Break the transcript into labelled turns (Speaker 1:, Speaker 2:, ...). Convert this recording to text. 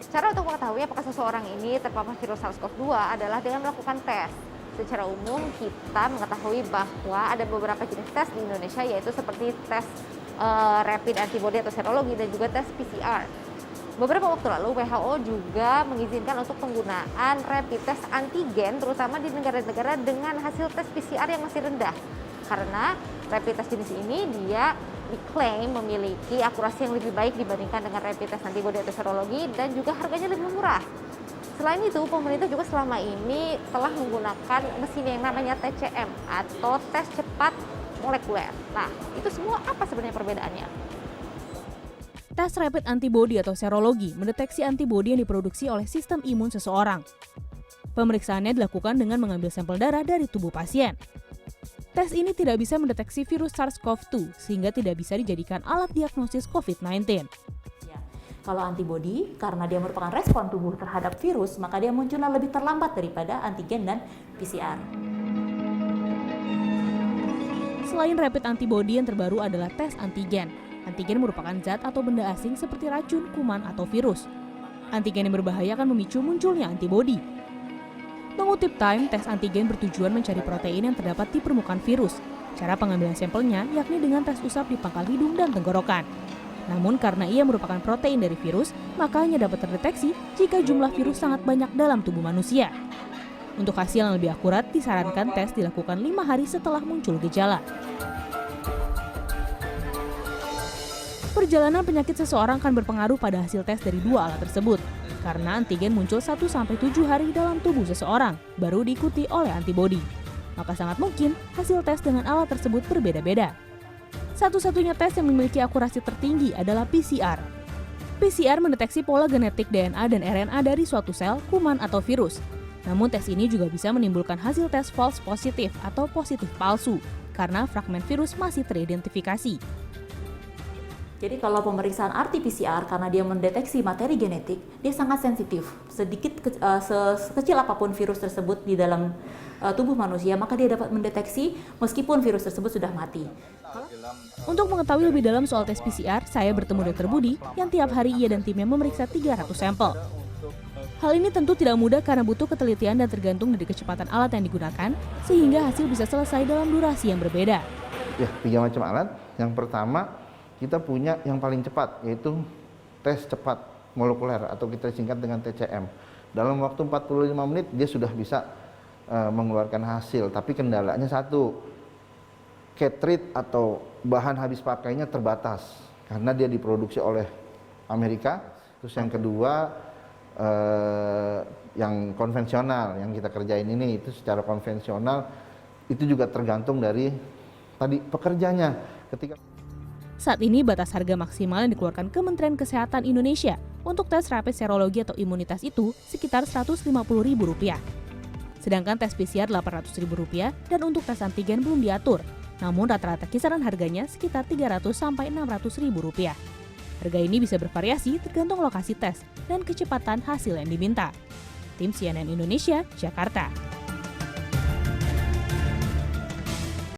Speaker 1: Cara untuk mengetahui apakah seseorang ini terpapar virus SARS-CoV-2 adalah dengan melakukan tes. Secara umum kita mengetahui bahwa ada beberapa jenis tes di Indonesia, yaitu seperti tes rapid antibody atau serologi dan juga tes PCR. Beberapa waktu lalu WHO juga mengizinkan untuk penggunaan rapid test antigen terutama di negara-negara dengan hasil tes PCR yang masih rendah. Karena rapid test jenis ini dia diklaim memiliki akurasi yang lebih baik dibandingkan dengan rapid test antibody atau serologi dan juga harganya lebih murah. Selain itu, pemerintah juga selama ini telah menggunakan mesin yang namanya TCM atau tes cepat molekuler. Nah, itu semua apa sebenarnya perbedaannya?
Speaker 2: Tes rapid antibody atau serologi mendeteksi antibodi yang diproduksi oleh sistem imun seseorang. Pemeriksaannya dilakukan dengan mengambil sampel darah dari tubuh pasien. Tes ini tidak bisa mendeteksi virus SARS-CoV-2 sehingga tidak bisa dijadikan alat diagnosis COVID-19.
Speaker 3: Kalau antibodi, karena dia merupakan respon tubuh terhadap virus, maka dia munculnya lebih terlambat daripada antigen dan PCR.
Speaker 2: Selain rapid antibody, yang terbaru adalah tes antigen. Antigen merupakan zat atau benda asing seperti racun, kuman, atau virus. Antigen yang berbahaya akan memicu munculnya antibodi. Mengutip Time, tes antigen bertujuan mencari protein yang terdapat di permukaan virus. Cara pengambilan sampelnya yakni dengan tes usap di pangkal hidung dan tenggorokan. Namun karena ia merupakan protein dari virus, maka hanya dapat terdeteksi jika jumlah virus sangat banyak dalam tubuh manusia. Untuk hasil yang lebih akurat, disarankan tes dilakukan 5 hari setelah muncul gejala. Perjalanan penyakit seseorang akan berpengaruh pada hasil tes dari 2 alat tersebut, karena antigen muncul 1-7 hari dalam tubuh seseorang, baru diikuti oleh antibodi. Maka sangat mungkin hasil tes dengan alat tersebut berbeda-beda. Satu-satunya tes yang memiliki akurasi tertinggi adalah PCR. PCR mendeteksi pola genetik DNA dan RNA dari suatu sel, kuman, atau virus. Namun tes ini juga bisa menimbulkan hasil tes false positif atau positif palsu, karena fragmen virus masih teridentifikasi.
Speaker 3: Jadi kalau pemeriksaan RT-PCR karena dia mendeteksi materi genetik, dia sangat sensitif. Sekecil apapun virus tersebut di dalam tubuh manusia, maka dia dapat mendeteksi meskipun virus tersebut sudah mati.
Speaker 2: Untuk mengetahui lebih dalam soal tes PCR, saya bertemu Dr. Budi yang tiap hari ia dan timnya memeriksa 300 sampel. Hal ini tentu tidak mudah karena butuh ketelitian dan tergantung dari kecepatan alat yang digunakan, sehingga hasil bisa selesai dalam durasi yang berbeda.
Speaker 4: Ya, 3 macam alat. Yang pertama, kita punya yang paling cepat, yaitu tes cepat molekuler atau kita singkat dengan TCM. Dalam waktu 45 menit dia sudah bisa mengeluarkan hasil, tapi kendalanya satu, cartridge atau bahan habis pakainya terbatas karena dia diproduksi oleh Amerika. Terus yang kedua, yang konvensional yang kita kerjain ini itu secara konvensional itu juga tergantung dari tadi pekerjanya.
Speaker 2: Saat ini batas harga maksimal yang dikeluarkan Kementerian Kesehatan Indonesia untuk tes rapid serologi atau imunitas itu sekitar Rp150.000. Sedangkan tes PCR Rp800.000 dan untuk tes antigen belum diatur. Namun rata-rata kisaran harganya sekitar Rp300.000–600.000. Harga ini bisa bervariasi tergantung lokasi tes dan kecepatan hasil yang diminta. Tim CNN Indonesia, Jakarta.